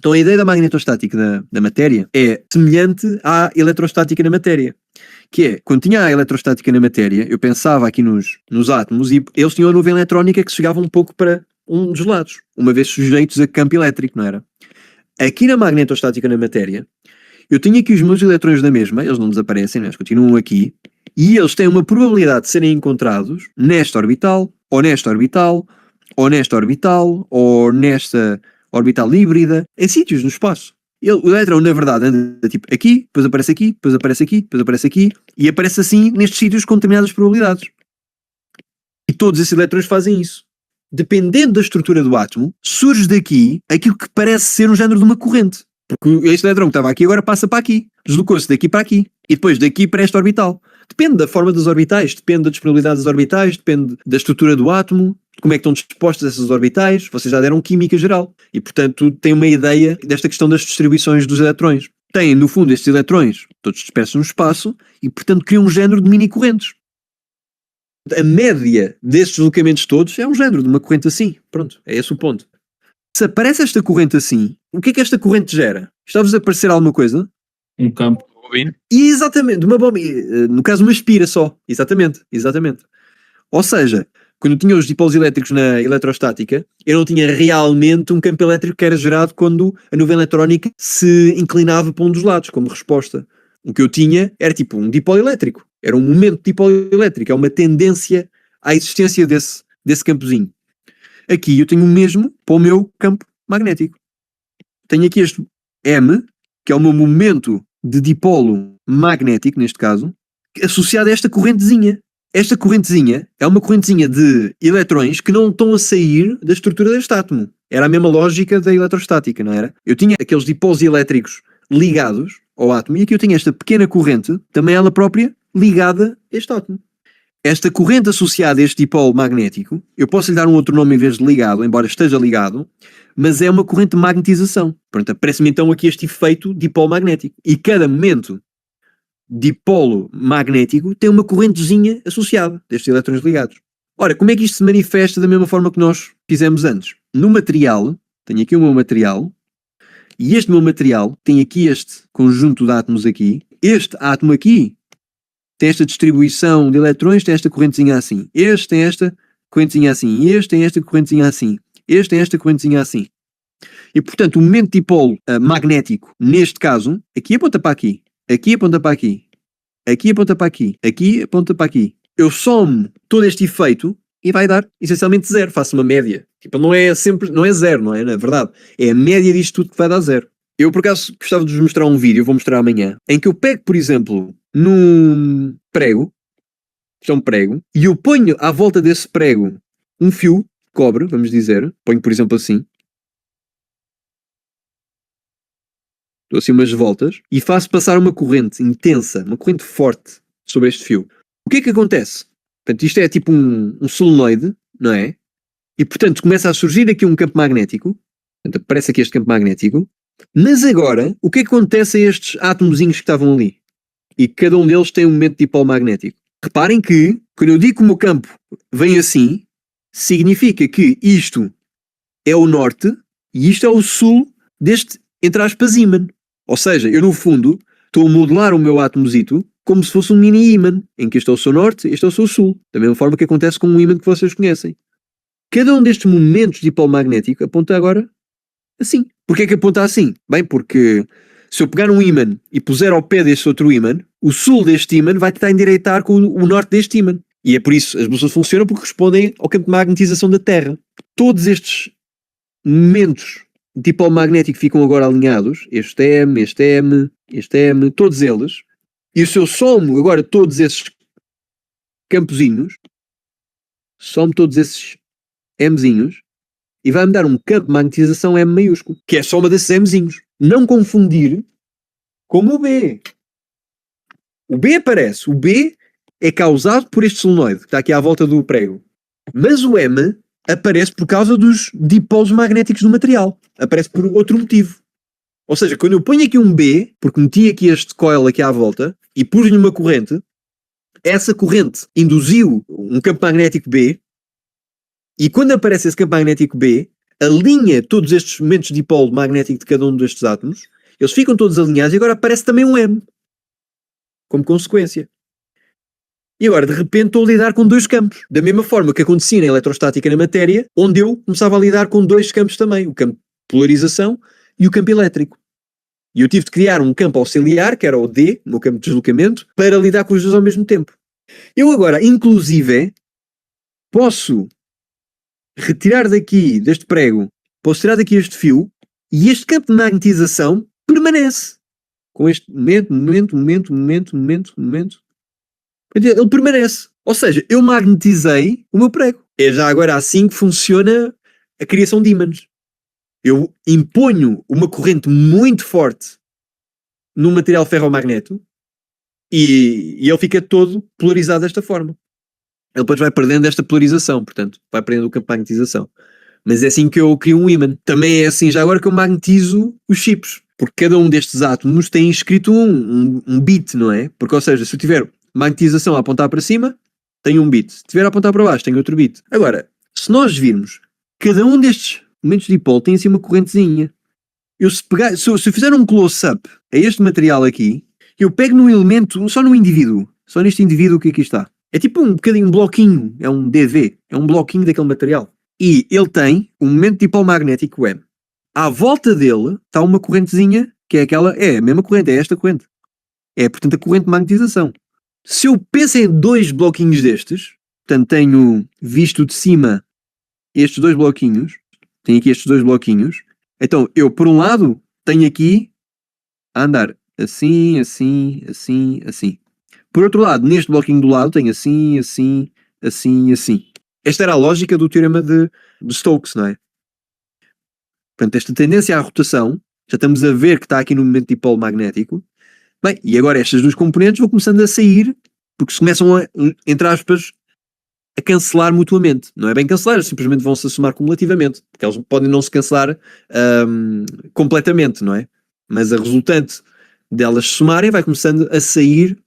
Então a ideia da magnetostática da matéria é semelhante à eletrostática na matéria. Que é, quando tinha a eletrostática na matéria, eu pensava aqui nos átomos e eles tinham a nuvem eletrónica que chegava um pouco para um dos lados, uma vez sujeitos a campo elétrico, não era? Aqui na magnetostática na matéria, eu tenho aqui os meus elétrons da mesma, eles não desaparecem, eles continuam aqui, e eles têm uma probabilidade de serem encontrados nesta orbital, ou nesta orbital, ou nesta orbital, ou nesta orbital híbrida, em sítios no espaço. O elétron, na verdade, anda tipo aqui, depois aparece aqui, depois aparece aqui, depois aparece aqui, e aparece assim nestes sítios com determinadas probabilidades. E todos esses elétrons fazem isso. Dependendo da estrutura do átomo, surge daqui aquilo que parece ser um género de uma corrente. Porque este elétron que estava aqui agora passa para aqui, deslocou-se daqui para aqui, e depois daqui para esta orbital. Depende da forma das orbitais, depende da disponibilidade das orbitais, depende da estrutura do átomo, de como é que estão dispostas essas orbitais. Vocês já deram química geral. E, portanto, têm uma ideia desta questão das distribuições dos eletrões. Têm, no fundo, estes eletrões todos dispersos no espaço e, portanto, criam um género de mini-correntes. A média destes deslocamentos todos é um género de uma corrente assim. Pronto, é esse o ponto. Se aparece esta corrente assim, o que é que esta corrente gera? Está-vos a aparecer alguma coisa? Um campo de bobina. Exatamente, uma bobina. No caso, uma espira só. Exatamente. Ou seja, quando eu tinha os dipolos elétricos na eletrostática, eu não tinha realmente um campo elétrico que era gerado quando a nuvem eletrónica se inclinava para um dos lados, como resposta. O que eu tinha era tipo um dipolo elétrico. Era um momento de dipolo elétrico. É uma tendência à existência desse campozinho. Aqui eu tenho o mesmo para o meu campo magnético. Tenho aqui este M, que é o meu momento de dipolo magnético, neste caso, associado a esta correntezinha. Esta correntezinha é uma correntezinha de eletrões que não estão a sair da estrutura deste átomo. Era a mesma lógica da eletrostática, não era? Eu tinha aqueles dipolos elétricos ligados ao átomo e aqui eu tinha esta pequena corrente, também ela própria, ligada a este átomo. Esta corrente associada a este dipolo magnético, eu posso lhe dar um outro nome em vez de ligado, embora esteja ligado, mas é uma corrente de magnetização. Pronto, aparece-me então aqui este efeito dipolo magnético. E cada momento dipolo magnético tem uma correntezinha associada destes elétrons ligados. Ora, como é que isto se manifesta da mesma forma que nós fizemos antes? No material, tenho aqui o meu material, e este meu material tem aqui este conjunto de átomos aqui. Este átomo aqui tem esta distribuição de eletrões, tem esta correntezinha assim. Este tem esta correntezinha assim. Este tem esta correntezinha assim. Este tem esta correntezinha assim. E, portanto, o momento dipolo magnético, neste caso, aqui aponta para aqui. Aqui aponta para aqui. Aqui aponta para aqui. Aqui aponta para aqui. Eu somo todo este efeito e vai dar, essencialmente, zero. Faço uma média. Tipo, não é zero, não é? Na verdade, é a média disto tudo que vai dar zero. Eu, por acaso, gostava de vos mostrar um vídeo, vou mostrar amanhã, em que eu pego, por exemplo, num prego, isto é um prego, e eu ponho à volta desse prego um fio de cobre, vamos dizer, ponho, por exemplo, assim, dou assim umas voltas, e faço passar uma corrente intensa, uma corrente forte sobre este fio. O que é que acontece? Portanto, isto é tipo um solenoide, não é? E, portanto, começa a surgir aqui um campo magnético, portanto, aparece aqui este campo magnético, mas agora, o que é que acontece a estes átomozinhos que estavam ali? E cada um deles tem um momento de dipolo magnético. Reparem que, quando eu digo que o meu campo vem assim, significa que isto é o norte e isto é o sul deste, entre aspas, ímã. Ou seja, eu no fundo estou a modelar o meu átomozito como se fosse um mini ímã, em que este é o seu norte e este é o seu sul. Da mesma forma que acontece com um ímã que vocês conhecem. Cada um destes momentos de dipolo magnético aponta agora assim. Porquê é que aponta assim? Bem, porque se eu pegar um ímã e puser ao pé deste outro ímã, o sul deste ímã vai tentar endireitar com o norte deste ímã. E é por isso as bússolas funcionam, porque respondem ao campo de magnetização da Terra. Todos estes momentos de dipolo magnético ficam agora alinhados. Este M, este M, este M, todos eles. E se eu somo agora todos esses campozinhos, somo todos esses Mzinhos, e vai-me dar um campo de magnetização M maiúsculo, que é a soma desses Mzinhos. Não confundir com o B. O B aparece. O B é causado por este solenoide, que está aqui à volta do prego. Mas o M aparece por causa dos dipolos magnéticos do material. Aparece por outro motivo. Ou seja, quando eu ponho aqui um B, porque meti aqui este coil aqui à volta, e pus-lhe uma corrente, essa corrente induziu um campo magnético B, e quando aparece esse campo magnético B, alinha todos estes momentos de dipolo magnético de cada um destes átomos, eles ficam todos alinhados e agora aparece também um M, como consequência. E agora, de repente, estou a lidar com dois campos. Da mesma forma que acontecia na eletrostática na matéria, onde eu começava a lidar com dois campos também. O campo de polarização e o campo elétrico. E eu tive de criar um campo auxiliar, que era o D, o meu campo de deslocamento, para lidar com os dois ao mesmo tempo. Eu agora, inclusive, posso retirar daqui, deste prego, posso tirar daqui este fio, e este campo de magnetização permanece. Com este momento. Ele permanece. Ou seja, eu magnetizei o meu prego. É já agora assim que funciona a criação de ímãs. Eu imponho uma corrente muito forte no material ferromagneto e ele fica todo polarizado desta forma. Ele depois vai perdendo esta polarização, portanto, vai perdendo o campo de magnetização. Mas é assim que eu crio um ímã. Também é assim já agora que eu magnetizo os chips. Porque cada um destes átomos tem escrito um bit, não é? Porque, ou seja, se eu tiver magnetização a apontar para cima, tenho um bit. Se tiver a apontar para baixo, tenho outro bit. Agora, se nós virmos, cada um destes momentos de dipolo tem assim uma correntezinha. Se eu fizer um close-up a este material aqui, eu pego num elemento, só num indivíduo, só neste indivíduo que aqui está. É tipo um bocadinho um bloquinho, é um DV, é um bloquinho daquele material. E ele tem um momento de dipolo magnético M. À volta dele está uma correntezinha, que é aquela, é a mesma corrente, é esta corrente. É, portanto, a corrente de magnetização. Se eu penso em dois bloquinhos destes, portanto, tenho visto de cima estes dois bloquinhos, tenho aqui estes dois bloquinhos, então eu, por um lado, tenho aqui a andar assim. Por outro lado, neste bloquinho do lado, tenho assim. Esta era a lógica do teorema de Stokes, não é? Portanto, esta tendência à rotação, já estamos a ver que está aqui no momento de dipolo magnético. Bem, e agora estas duas componentes vão começando a sair, porque se começam a, entre aspas, a cancelar mutuamente. Não é bem cancelar, simplesmente vão se somar cumulativamente, porque eles podem não se cancelar completamente, não é? Mas a resultante delas se somarem vai começando a sair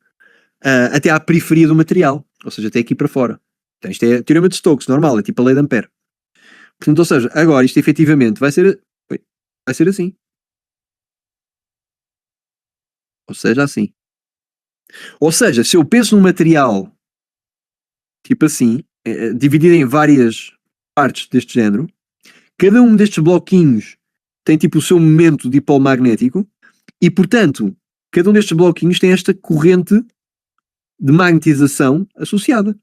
até à periferia do material, ou seja, até aqui para fora. Então isto é teorema de Stokes, normal, é tipo a lei de Ampère. Portanto, ou seja, agora isto efetivamente vai ser assim. Ou seja, assim. Ou seja, se eu penso num material tipo assim, dividido em várias partes deste género, cada um destes bloquinhos tem tipo o seu momento de dipolo magnético e, portanto, cada um destes bloquinhos tem esta corrente de magnetização associada.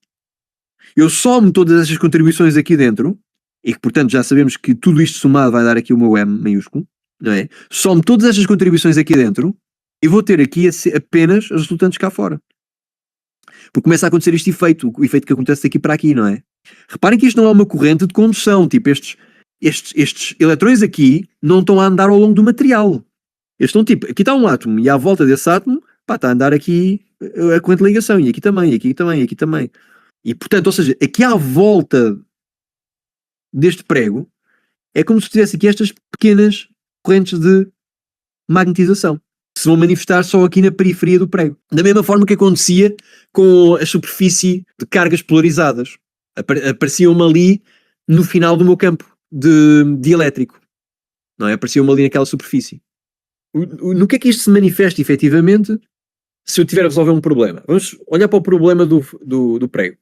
Eu somo todas estas contribuições aqui dentro, e que, portanto, já sabemos que tudo isto somado vai dar aqui o meu M maiúsculo, não é? Somo todas estas contribuições aqui dentro e vou ter aqui apenas as resultantes cá fora. Porque começa a acontecer este efeito, o efeito que acontece daqui para aqui, não é? Reparem que isto não é uma corrente de condução, tipo estes eletrões aqui não estão a andar ao longo do material. Eles estão tipo, aqui está um átomo e à volta desse átomo, pá, está a andar aqui a corrente de ligação, e aqui também, e aqui também, e aqui também. E portanto, ou seja, aqui à volta deste prego é como se tivesse aqui estas pequenas correntes de magnetização que se vão manifestar só aqui na periferia do prego. Da mesma forma que acontecia com a superfície de polarizadas. Apareciam-me ali no final do meu campo de elétrico. Não é? Apareciam-me ali naquela superfície. No que é que isto se manifesta efetivamente se eu tiver a resolver um problema? Vamos olhar para o problema do prego.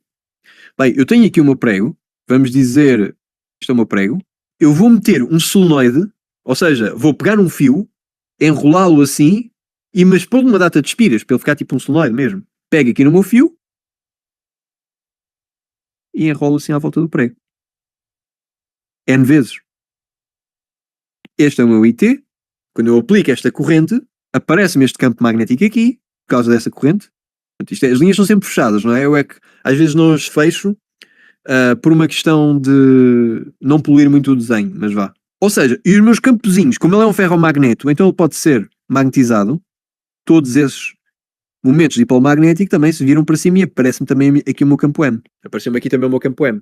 Bem, eu tenho aqui o meu prego, vamos dizer, isto é o meu prego, eu vou meter um solenoide, ou seja, vou pegar um fio, enrolá-lo assim, mas pôr uma data de espiras, para ele ficar tipo um solenoide mesmo. Pego aqui no meu fio e enrolo assim à volta do prego. N vezes. Este é o meu IT. Quando eu aplico esta corrente, aparece-me este campo magnético aqui, por causa dessa corrente. Portanto, as linhas são sempre fechadas, não é? Eu é que às vezes não as fecho por uma questão de não poluir muito o desenho, mas vá. Ou seja, e os meus campozinhos, como ele é um ferromagneto, então ele pode ser magnetizado. Todos esses momentos de dipolo magnético também se viram para cima e aparece-me também aqui o meu campo M. Apareceu-me aqui também o meu campo M.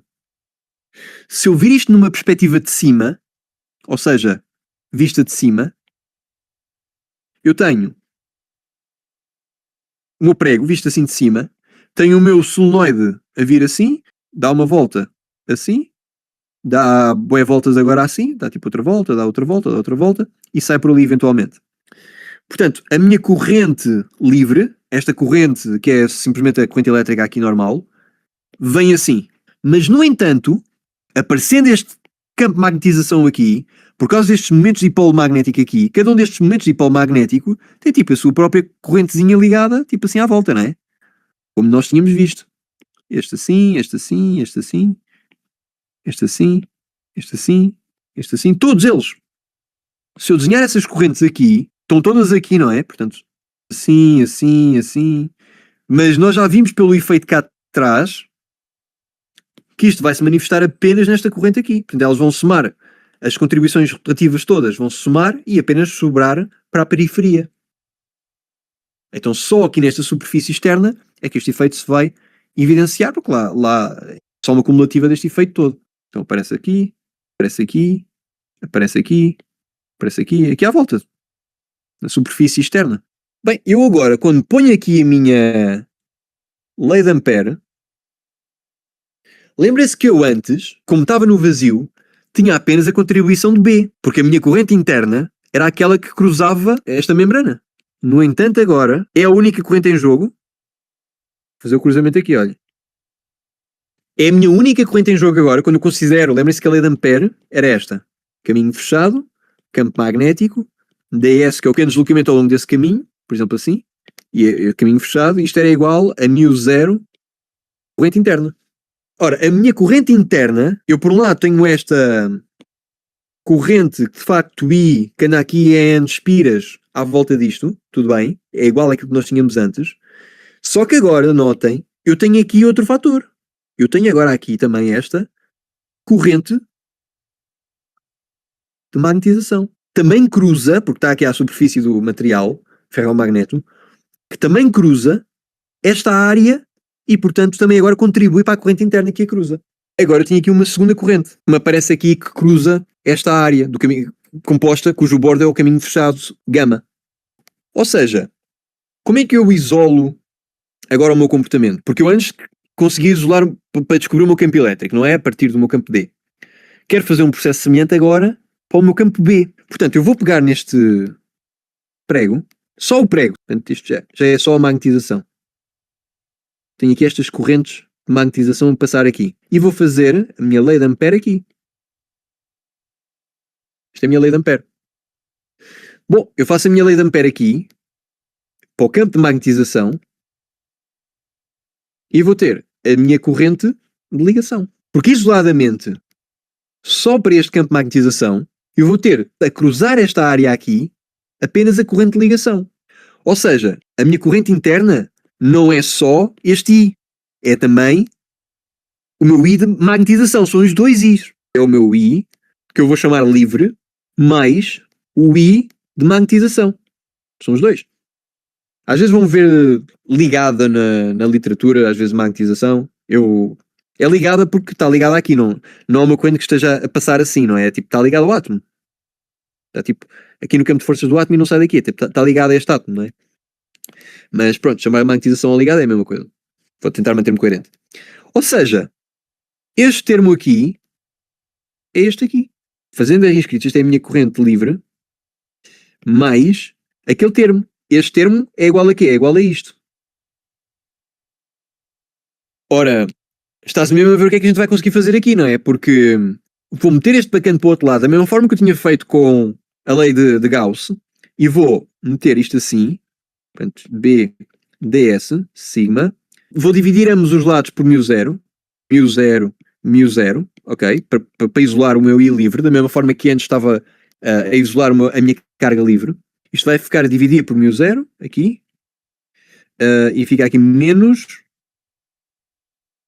Se eu vir isto numa perspectiva de cima, ou seja, vista de cima, eu tenho o meu prego visto assim de cima, tenho o meu solenoide a vir assim, dá uma volta assim, dá boas voltas agora assim, dá tipo outra volta, dá outra volta, dá outra volta, e sai por ali eventualmente. Portanto, a minha corrente livre, esta corrente que é simplesmente a corrente elétrica aqui normal, vem assim. Mas, no entanto, aparecendo este campo de magnetização aqui, por causa destes momentos de dipolo magnético aqui, cada um destes momentos de dipolo magnético tem tipo a sua própria correntezinha ligada, tipo assim à volta, não é? Como nós tínhamos visto. Este assim, este assim, este assim, este assim, este assim, este assim, todos eles. Se eu desenhar essas correntes aqui, estão todas aqui, não é? Portanto, assim, assim, assim. Mas nós já vimos pelo efeito cá atrás que isto vai se manifestar apenas nesta corrente aqui. Portanto, elas vão somar, as contribuições rotativas todas vão somar e apenas sobrar para a periferia. Então, só aqui nesta superfície externa é que este efeito se vai evidenciar, porque lá é só uma cumulativa deste efeito todo. Então, aparece aqui, aparece aqui, aparece aqui, aparece aqui, aqui à volta, na superfície externa. Bem, eu agora, quando ponho aqui a minha lei de Ampere, lembra-se que eu antes, como estava no vazio, tinha apenas a contribuição de B, porque a minha corrente interna era aquela que cruzava esta membrana. No entanto, agora, é a única corrente em jogo. Vou fazer o cruzamento aqui, olha. É a minha única corrente em jogo agora, quando eu considero, lembrem-se que a lei de Ampere era esta. Caminho fechado, campo magnético, ds, que é o pequeno deslocamento ao longo desse caminho, por exemplo assim, e caminho fechado, isto era igual a μ0 corrente interna. Ora, a minha corrente interna, eu por um lado tenho esta corrente que de facto I, que anda aqui é N espiras à volta disto, tudo bem, é igual àquilo que nós tínhamos antes, só que agora, notem, eu tenho aqui outro fator. Eu tenho agora aqui também esta corrente de magnetização. Também cruza, porque está aqui à superfície do material, ferromagneto, que também cruza esta área e, portanto, também agora contribui para a corrente interna que a cruza. Agora eu tenho aqui uma segunda corrente, que me aparece aqui que cruza esta área do caminho composta, cujo bordo é o caminho fechado gama. Ou seja, como é que eu isolo agora o meu comportamento? Porque eu antes consegui isolar para descobrir o meu campo elétrico, não é? A partir do meu campo D. Quero fazer um processo semelhante agora para o meu campo B. Portanto, eu vou pegar neste prego, só o prego, portanto, isto já é só a magnetização. Tenho aqui estas correntes de magnetização a passar aqui. E vou fazer a minha lei de Ampere aqui. Esta é a minha lei de Ampere. Bom, eu faço a minha lei de Ampere aqui, para o campo de magnetização, e vou ter a minha corrente de ligação. Porque isoladamente, só para este campo de magnetização, eu vou ter a cruzar esta área aqui apenas a corrente de ligação. Ou seja, a minha corrente interna não é só este I, é também o meu I de magnetização. São os dois I's. É o meu I, que eu vou chamar livre, mais o I de magnetização. São os dois. Às vezes vão ver ligada na literatura, às vezes magnetização. É ligada porque está ligada aqui, não é uma corrente que esteja a passar assim, não é? Tipo, está ligada ao átomo. Está tipo aqui no campo de forças do átomo e não sai daqui. Tipo, está ligada a este átomo, não é? Mas pronto, chamar a magnetização a ligada é a mesma coisa. Vou tentar manter-me coerente. Ou seja, este termo aqui é este aqui. Fazendo a reescrita, isto é a minha corrente livre, mais aquele termo. Este termo é igual a quê? É igual a isto. Ora, está-se mesmo a ver o que é que a gente vai conseguir fazer aqui, não é? Porque vou meter este bacana para o outro lado, da mesma forma que eu tinha feito com a lei de Gauss, e vou meter isto assim, portanto, B, ds, sigma, vou dividir ambos os lados por μ0, μ0, μ0, ok? Para isolar o meu I livre, da mesma forma que antes estava a isolar a minha carga livre. Isto vai ficar a dividir por μ0, aqui, e fica aqui menos,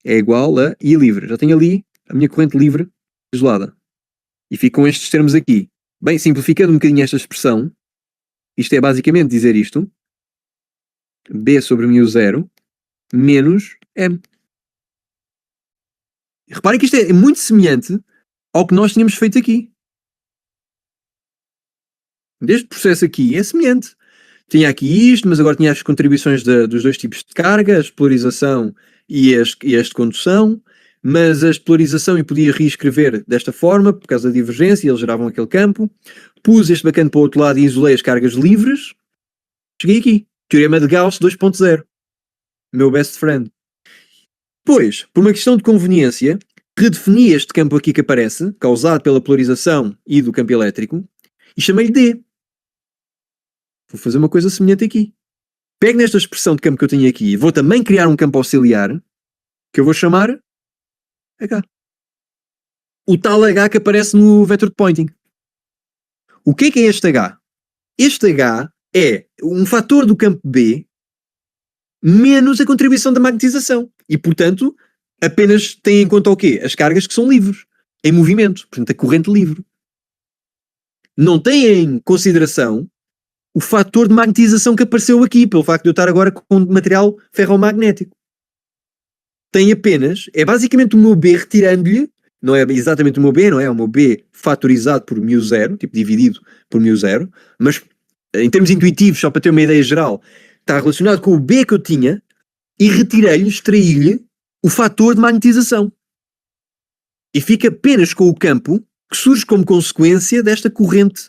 é igual a I livre. Já tenho ali a minha corrente livre isolada. E ficam estes termos aqui. Bem, simplificando um bocadinho esta expressão, isto é basicamente dizer isto, B sobre μ0 menos M. Reparem que isto é muito semelhante ao que nós tínhamos feito aqui. Este processo aqui é semelhante. Tinha aqui isto, mas agora tinha as contribuições dos dois tipos de carga, a polarização e este condução, mas a polarização e podia reescrever desta forma, por causa da divergência, eles geravam aquele campo. Pus este bacana para o outro lado e isolei as cargas livres. Cheguei aqui. Teorema de Gauss 2.0. Meu best friend. Pois, por uma questão de conveniência, redefini este campo aqui que aparece, causado pela polarização e do campo elétrico, e chamei-lhe D. Vou fazer uma coisa semelhante aqui. Pego nesta expressão de campo que eu tenho aqui e vou também criar um campo auxiliar, que eu vou chamar H. O tal H que aparece no vector de Poynting. O que é este H? Este H é um fator do campo B menos a contribuição da magnetização. E, portanto, apenas tem em conta o quê? As cargas que são livres, em movimento. Portanto, a corrente livre. Não tem em consideração o fator de magnetização que apareceu aqui, pelo facto de eu estar agora com material ferromagnético. Tem apenas, é basicamente o meu B retirando-lhe, não é exatamente o meu B, não é? É o meu B fatorizado por μ0, tipo dividido por μ0, mas em termos intuitivos, só para ter uma ideia geral, está relacionado com o B que eu tinha e retirei-lhe, extraí-lhe o fator de magnetização. E fica apenas com o campo que surge como consequência desta corrente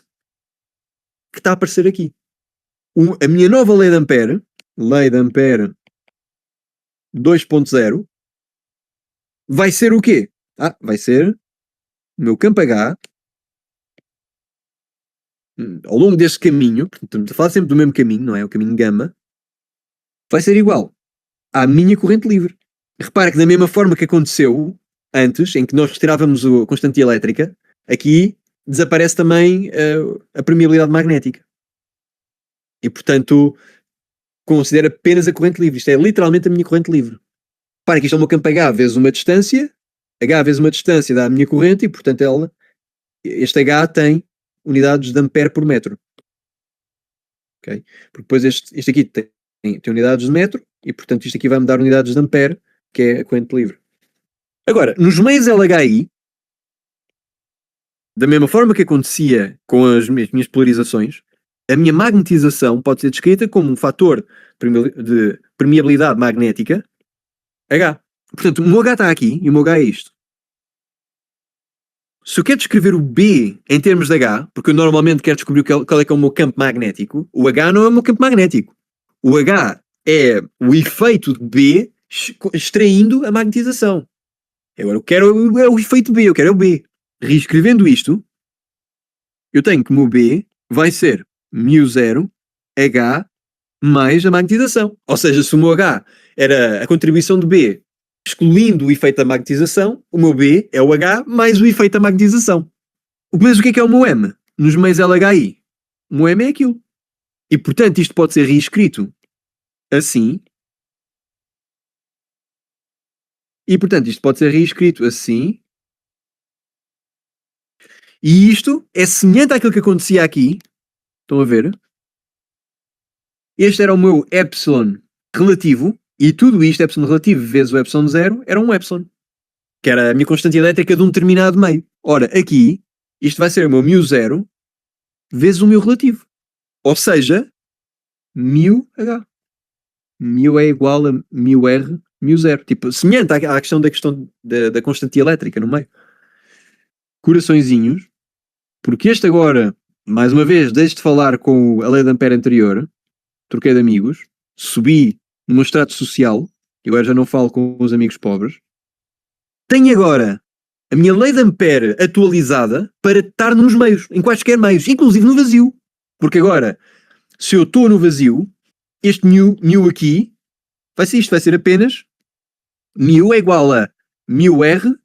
que está a aparecer aqui. A minha nova lei de Ampere 2.0, vai ser o quê? Vai ser o meu campo H ao longo deste caminho, portanto, estamos a falar sempre do mesmo caminho, não é? O caminho gama, vai ser igual à minha corrente livre. Repara que da mesma forma que aconteceu antes, em que nós retirávamos a constante elétrica, aqui desaparece também a permeabilidade magnética. E, portanto, considero apenas a corrente livre. Isto é literalmente a minha corrente livre. Repara que isto é o meu campo H vezes uma distância. H vezes uma distância dá a minha corrente e, portanto, este H tem unidades de ampere por metro. Okay? Porque depois este aqui tem unidades de metro e, portanto, isto aqui vai-me dar unidades de ampere, que é a corrente livre. Agora, nos meios LHI, da mesma forma que acontecia com as minhas polarizações, a minha magnetização pode ser descrita como um fator de permeabilidade magnética H. Portanto, o meu H está aqui e o meu H é isto. Se eu quero descrever o B em termos de H, porque eu normalmente quero descobrir qual é que é o meu campo magnético, o H não é o meu campo magnético. O H é o efeito de B extraindo a magnetização. Agora eu quero o efeito B, eu quero o B. Reescrevendo isto, eu tenho que o meu B vai ser μ0 H mais a magnetização. Ou seja, se o meu H era a contribuição de B excluindo o efeito da magnetização, o meu B é o H mais o efeito da magnetização. Mas o que é o meu M? Nos meios LHI, o meu M é aquilo. E, portanto, isto pode ser reescrito assim. E, isto é semelhante àquilo que acontecia aqui. Estão a ver? Este era o meu epsilon relativo. E tudo isto, epsilon relativo vezes o epsilon 0, era um epsilon. Que era a minha constante elétrica de um determinado meio. Ora, aqui, isto vai ser o meu μ0 vezes o meu relativo. Ou seja, μh. μ é igual a μr, μ0. Tipo, semelhante à questão da constante elétrica no meio. Coraçõezinhos. Porque este agora, mais uma vez, deixo de falar com a lei de Ampere anterior. Troquei de amigos. Subi no meu extrato social. E agora já não falo com os amigos pobres. Tenho agora a minha lei de Ampere atualizada para estar nos meios, em quaisquer meios, inclusive no vazio. Porque agora, se eu estou no vazio, este μ aqui vai ser isto, vai ser apenas μ é igual a μr,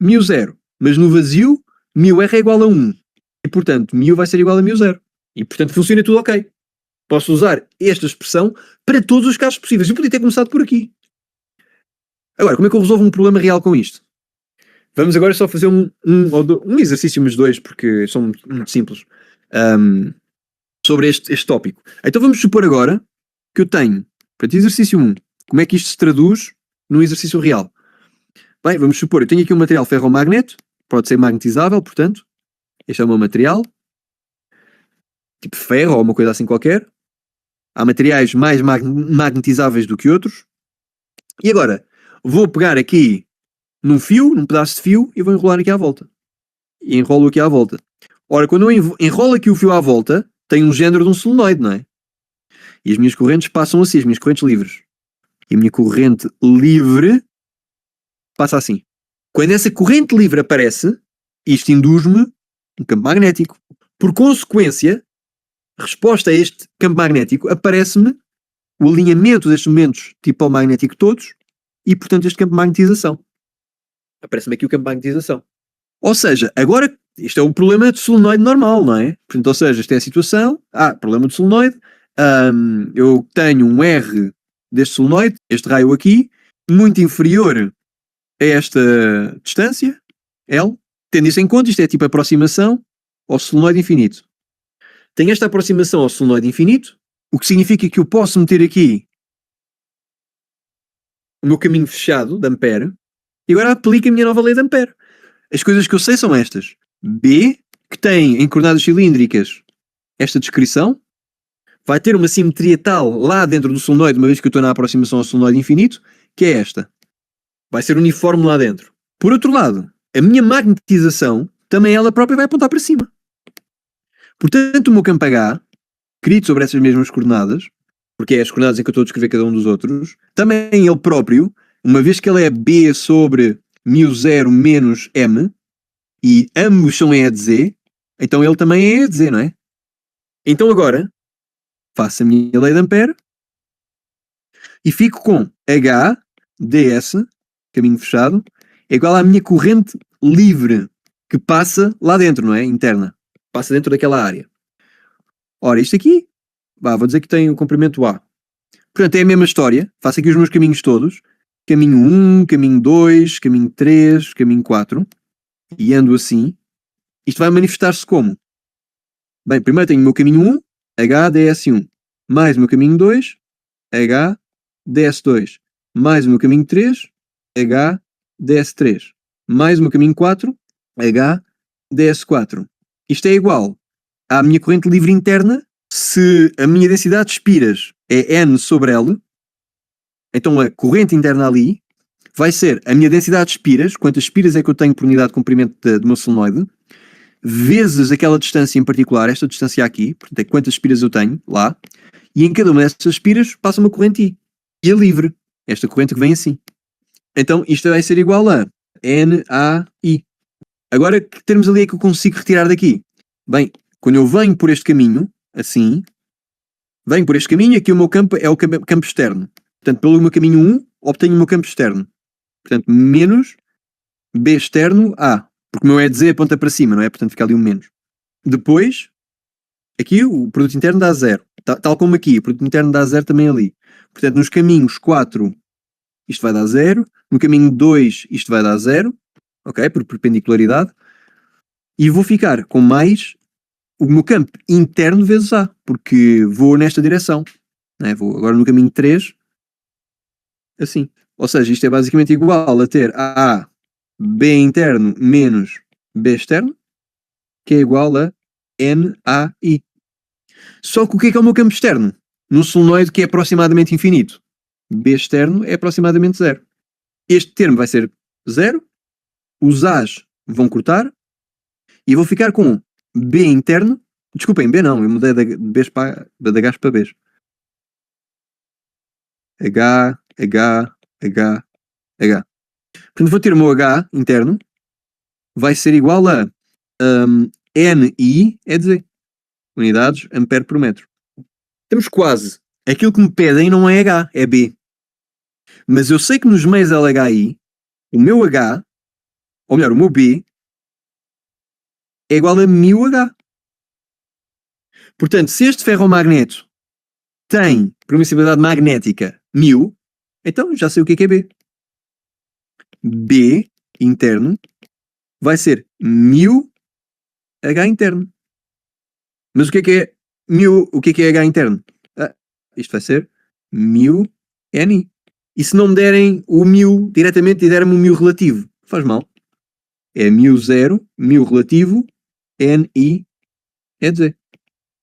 μ0. Mas no vazio, μr é igual a 1. E portanto, μ vai ser igual a μ0. E portanto funciona tudo ok. Posso usar esta expressão para todos os casos possíveis. Eu podia ter começado por aqui. Agora, como é que eu resolvo um problema real com isto? Vamos agora só fazer um exercício, mas dois, porque são muito simples, sobre este tópico. Então vamos supor agora que eu tenho, para exercício 1, como é que isto se traduz num exercício real? Bem, vamos supor, eu tenho aqui um material ferromagneto, pode ser magnetizável, portanto, este é o meu material, tipo ferro ou uma coisa assim qualquer. Há materiais mais magnetizáveis do que outros. E agora, vou pegar aqui num fio, num pedaço de fio, e vou enrolar aqui à volta. E enrolo aqui à volta. Ora, quando eu enrolo aqui o fio à volta, tem um género de um solenoide, não é? E as minhas correntes passam assim, as minhas correntes livres. E a minha corrente livre passa assim. Quando essa corrente livre aparece, isto induz-me um campo magnético. Por consequência, resposta a este campo magnético, aparece-me o alinhamento destes momentos tipo magnético todos e, portanto, este campo de magnetização. Aparece-me aqui o campo de magnetização. Ou seja, agora, isto é o problema de solenoide normal, não é? Portanto, ou seja, esta é a situação. Problema de solenoide. Eu tenho um R deste solenoide, este raio aqui, muito inferior a esta distância, L. Tendo isso em conta, isto é tipo aproximação ao solenoide infinito. Tenho esta aproximação ao solenoide infinito, o que significa que eu posso meter aqui o meu caminho fechado de Ampere e agora aplico a minha nova lei de Ampere. As coisas que eu sei são estas. B, que tem em coordenadas cilíndricas esta descrição, vai ter uma simetria tal lá dentro do solenoide, uma vez que eu estou na aproximação ao solenoide infinito, que é esta. Vai ser uniforme lá dentro. Por outro lado, a minha magnetização, também ela própria vai apontar para cima. Portanto, o meu campo H, escrito sobre essas mesmas coordenadas, porque é as coordenadas em que eu estou a descrever cada um dos outros, também ele próprio, uma vez que ele é B sobre μ0 menos M, e ambos são E de Z, então ele também é E de Z, não é? Então agora, faço a minha lei de Ampere, e fico com H ds, caminho fechado, é igual à minha corrente livre, que passa lá dentro, não é? Interna. Passa dentro daquela área. Ora, isto aqui, vou dizer que tem o comprimento A. Portanto, é a mesma história. Faço aqui os meus caminhos todos. Caminho 1, caminho 2, caminho 3, caminho 4. E ando assim. Isto vai manifestar-se como? Bem, primeiro tenho o meu caminho 1, HDS1. Mais o meu caminho 2, HDS2. Mais o meu caminho 3, HDS3. Mais o meu caminho 4, HDS4. Isto é igual à minha corrente livre interna se a minha densidade de espiras é N sobre L. Então a corrente interna ali vai ser a minha densidade de espiras, quantas espiras é que eu tenho por unidade de comprimento do meu solenoide, vezes aquela distância em particular, esta distância aqui, portanto é quantas espiras eu tenho lá, e em cada uma dessas espiras passa uma corrente I. E é livre, esta corrente que vem assim. Então isto vai ser igual a NAI. Agora, que termos ali é que eu consigo retirar daqui? Bem, quando eu venho por este caminho, assim, venho por este caminho, aqui o meu campo é o campo externo. Portanto, pelo meu caminho 1, obtenho o meu campo externo. Portanto, menos B externo A. Porque o meu E de Z aponta para cima, não é? Portanto, fica ali um menos. Depois, aqui o produto interno dá 0. Tal como aqui, o produto interno dá 0 também ali. Portanto, nos caminhos 4, isto vai dar 0. No caminho 2, isto vai dar 0. Ok? Por perpendicularidade. E vou ficar com mais o meu campo interno vezes A. Porque vou nesta direção. Não é? Vou agora no caminho 3, assim. Ou seja, isto é basicamente igual a ter A, B interno menos B externo, que é igual a NAI. Só que o que é o meu campo externo? Num solenoide que é aproximadamente infinito. B externo é aproximadamente 0. Este termo vai ser 0, os A's vão cortar, e vou ficar com B interno, desculpem, B não, eu mudei de H's para B's. H, H, H, H. Portanto, vou ter o meu H interno, vai ser igual a NI é dizer unidades ampere por metro. Estamos quase. Aquilo que me pedem não é H, é B. Mas eu sei que nos meios LHI, o meu H, ou melhor, o meu B, é igual a μH. Portanto, se este ferromagneto tem permissibilidade magnética μ, então já sei o que é B. B interno vai ser μH interno. Mas o que é μ? O que é H interno? Isto vai ser μNI. E se não me derem o μ diretamente e derem-me o μ relativo? Faz mal. É μ0, μ relativo, NI é de Z.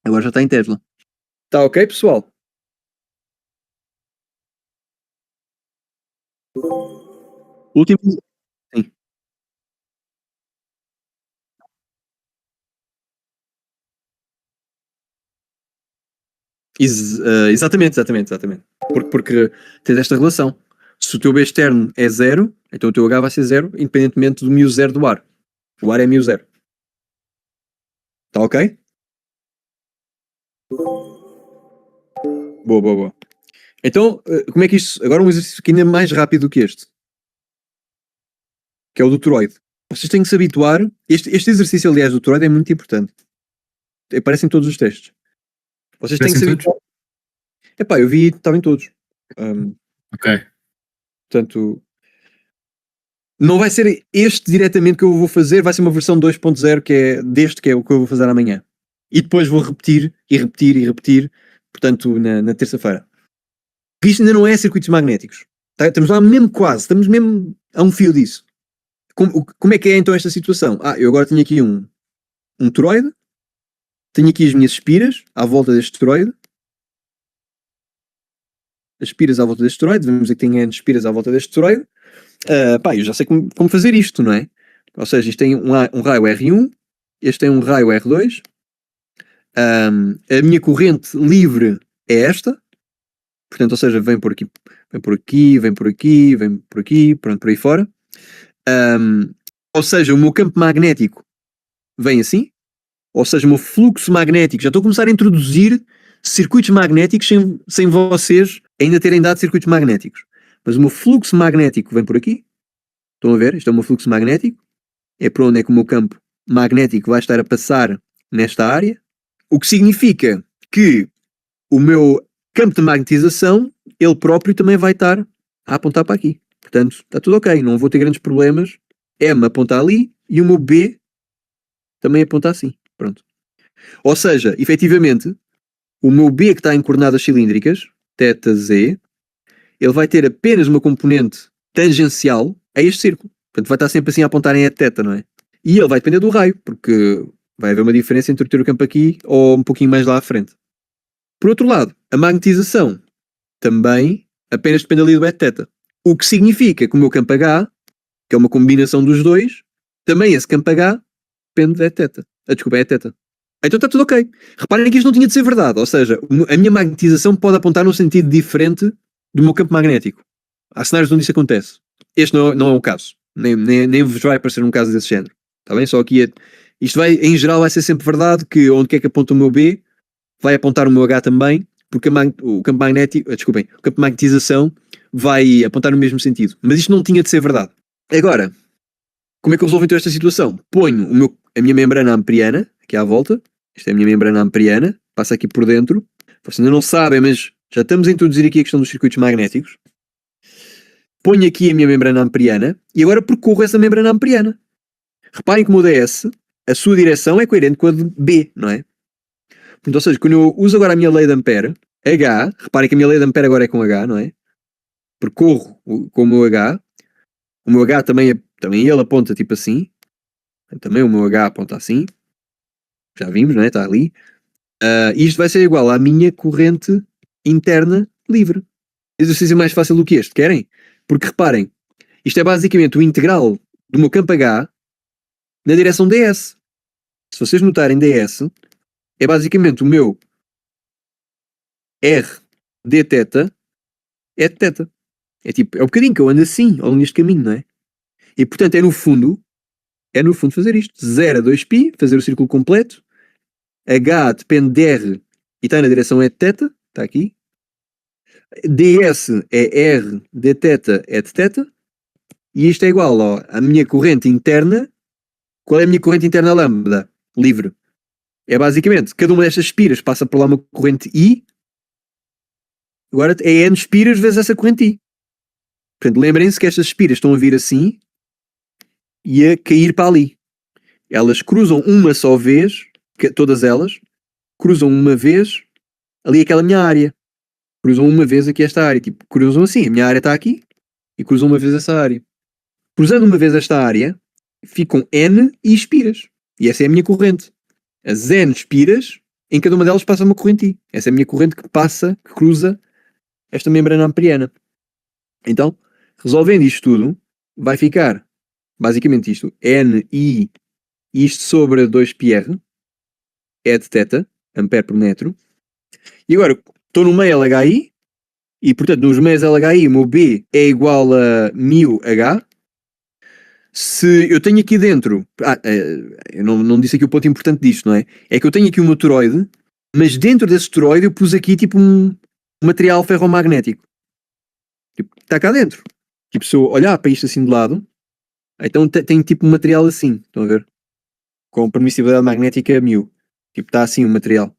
Agora já está em Tesla. Está ok, pessoal? Último. Exatamente. Porque tens esta relação. Se o teu B externo é 0, então o teu H vai ser 0, independentemente do μ0 do ar. O ar é μ0. Está ok? Boa. Então, como é que isto... Agora um exercício que ainda é mais rápido do que este. Que é o do toroide. Vocês têm que se habituar... Este exercício, aliás, do toroide é muito importante. Aparece em todos os testes. Vocês têm que se habituar... Epá, eu vi... Estava em todos. Ok. Portanto... Não vai ser este diretamente que eu vou fazer, vai ser uma versão 2.0 que é deste, que é o que eu vou fazer amanhã. E depois vou repetir, portanto, na terça-feira. Isto ainda não é circuitos magnéticos. Tá? Estamos lá mesmo quase, estamos mesmo a um fio disso. Como é que é então esta situação? Eu agora tenho aqui um toroide, tenho aqui as minhas espiras à volta deste toroide. As espiras à volta deste toroide, vamos dizer que tenho N espiras à volta deste toroide. Eu já sei como fazer isto, não é? Ou seja, isto tem um raio R1, este tem um raio R2, a minha corrente livre é esta, portanto, ou seja, vem por aqui, pronto, por aí fora. Ou seja, o meu campo magnético vem assim, ou seja, o meu fluxo magnético, já estou a começar a introduzir circuitos magnéticos sem vocês ainda terem dado circuitos magnéticos. Mas o meu fluxo magnético vem por aqui. Estão a ver? Isto é o meu fluxo magnético. É por onde é que o meu campo magnético vai estar a passar nesta área. O que significa que o meu campo de magnetização, ele próprio também vai estar a apontar para aqui. Portanto, está tudo ok. Não vou ter grandes problemas. M aponta ali e o meu B também aponta assim. Pronto. Ou seja, efetivamente, o meu B que está em coordenadas cilíndricas, θz, ele vai ter apenas uma componente tangencial a este círculo. Portanto, vai estar sempre assim a apontar em θ, não é? E ele vai depender do raio, porque vai haver uma diferença entre ter o campo aqui ou um pouquinho mais lá à frente. Por outro lado, a magnetização também apenas depende ali do θ. O que significa que o meu campo H, que é uma combinação dos dois, também esse campo H depende da θ. Desculpa, é θ. Então está tudo ok. Reparem que isto não tinha de ser verdade. Ou seja, a minha magnetização pode apontar num sentido diferente do meu campo magnético. Há cenários onde isso acontece. Este não é um caso. Nem vos vai aparecer um caso desse género. Está bem? Só aqui isto vai, em geral, vai ser sempre verdade que onde quer que aponta o meu B, vai apontar o meu H também, porque o campo magnético, o campo de magnetização vai apontar no mesmo sentido. Mas isto não tinha de ser verdade. Agora, como é que eu resolvo então esta situação? Ponho a minha membrana amperiana, aqui à volta. Esta é a minha membrana amperiana, passa aqui por dentro. Vocês ainda não sabem, mas já estamos a introduzir aqui a questão dos circuitos magnéticos. Ponho aqui a minha membrana amperiana e agora percorro essa membrana amperiana. Reparem que o DS, a sua direção é coerente com a de B, não é? Portanto, ou seja, quando eu uso agora a minha lei de Ampere, H, reparem que a minha lei de Ampere agora é com H, não é? Percorro com o meu H também ele aponta tipo assim, também o meu H aponta assim, já vimos, não é? Está ali. Isto vai ser igual à minha corrente interna livre. Exercício mais fácil do que este, querem? Porque reparem, isto é basicamente o integral do meu campo H na direção ds. Se vocês notarem ds, é basicamente o meu R dθ é de θ. É um bocadinho que eu ando assim ao longo deste caminho, não é? E portanto é no fundo fazer isto. 0 a 2π, fazer o círculo completo. H depende de R e está na direção é de θ, está aqui. ds é R dθ é de θ. E isto é igual à minha corrente interna. Qual é a minha corrente interna lambda? Livre. É basicamente, cada uma destas espiras passa por lá uma corrente I. Agora é N espiras vezes essa corrente I. Portanto, lembrem-se que estas espiras estão a vir assim e a cair para ali. Elas cruzam uma só vez, todas elas, cruzam uma vez ali aquela minha área. Cruzam uma vez aqui esta área. Tipo, cruzam assim, a minha área está aqui e cruzam uma vez essa área. Cruzando uma vez esta área, ficam N e espiras. E essa é a minha corrente. As N espiras, em cada uma delas passa uma corrente I. Essa é a minha corrente que cruza esta membrana amperiana. Então, resolvendo isto tudo, vai ficar basicamente isto. NI, isto sobre 2πr, é de θ, ampere por metro. E agora, estou no meio LHI, e portanto, nos meios LHI, o meu B é igual a μH. Se eu tenho aqui dentro, eu não disse aqui o ponto importante disto, não é? É que eu tenho aqui um toroide, mas dentro desse toroide eu pus aqui tipo um material ferromagnético. Tipo, está cá dentro. Tipo, se eu olhar para isto assim de lado, então tem tipo um material assim, estão a ver? Com permissibilidade magnética μ. Tipo, está assim o material.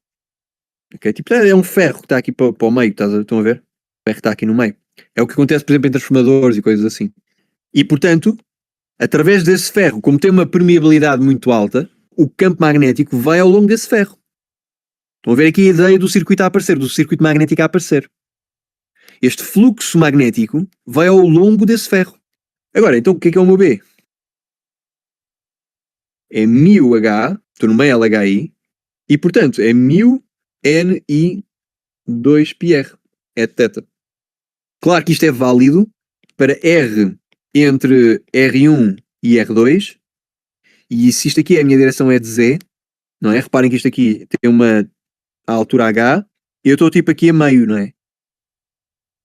Okay? Tipo, é um ferro que está aqui para o meio, estão a ver? O ferro está aqui no meio. É o que acontece, por exemplo, em transformadores e coisas assim. E, portanto, através desse ferro, como tem uma permeabilidade muito alta, o campo magnético vai ao longo desse ferro. Estão a ver aqui a ideia do circuito a aparecer, do circuito magnético a aparecer. Este fluxo magnético vai ao longo desse ferro. Agora, então, o que é o meu B? É μH, estou no meio LHI, e, portanto, é μ NI 2πr. É θ. Claro que isto é válido para R entre R1 e R2, e se isto aqui é a minha direção é de Z, não é? Reparem que isto aqui tem uma altura H, e eu estou tipo aqui a meio, não é?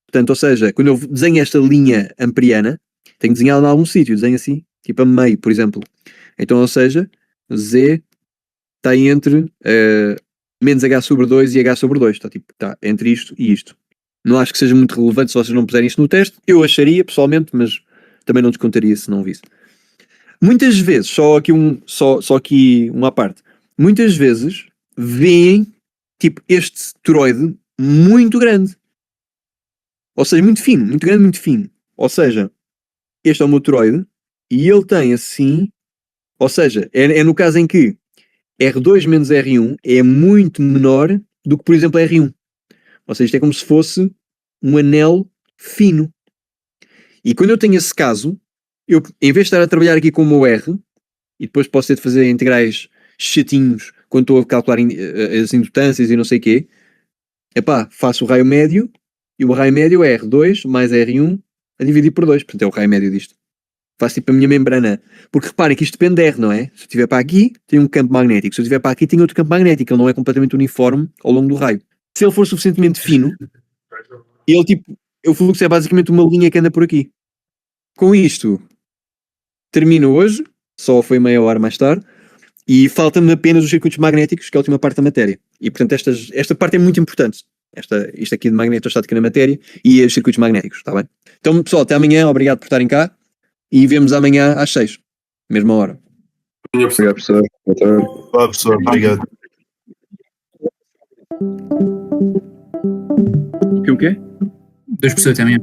Portanto, ou seja, quando eu desenho esta linha amperiana, tenho que desenhá-la em algum sítio, desenho assim, tipo a meio, por exemplo. Então, ou seja, Z está entre menos H sobre 2 e H sobre 2, está tipo, tá entre isto e isto. Não acho que seja muito relevante se vocês não puserem isto no teste. Eu acharia, pessoalmente, mas também não descontaria se não visse. Muitas vezes, só aqui uma parte, muitas vezes veem tipo este toroide muito grande. Ou seja, muito fino, muito grande, muito fino. Ou seja, este é o meu toroide e ele tem assim, ou seja, é no caso em que R2 menos R1 é muito menor do que, por exemplo, R1. Ou seja, isto é como se fosse um anel fino. E quando eu tenho esse caso, eu, em vez de estar a trabalhar aqui com o meu R, e depois posso ter de fazer integrais chatinhos quando estou a calcular as indutâncias e não sei o quê, epá, faço o raio médio, e o raio médio é R2 mais R1 a dividir por 2. Portanto, é o raio médio disto. Faço tipo a minha membrana. Porque reparem que isto depende de R, não é? Se eu estiver para aqui, tem um campo magnético. Se eu estiver para aqui, tem outro campo magnético. Ele não é completamente uniforme ao longo do raio. Se ele for suficientemente fino, ele tipo, o fluxo é basicamente uma linha que anda por aqui. Com isto, termino hoje. Só foi meia hora mais tarde. E falta-me apenas os circuitos magnéticos, que é a última parte da matéria. E portanto esta parte é muito importante. Isto aqui de magnetostática na matéria e os circuitos magnéticos, está bem? Então pessoal, até amanhã, obrigado por estarem cá e vemos amanhã às 6, mesma hora. Obrigado, professor. Boa tarde. Olá, professor. Obrigado. O quê? 2% até amanhã.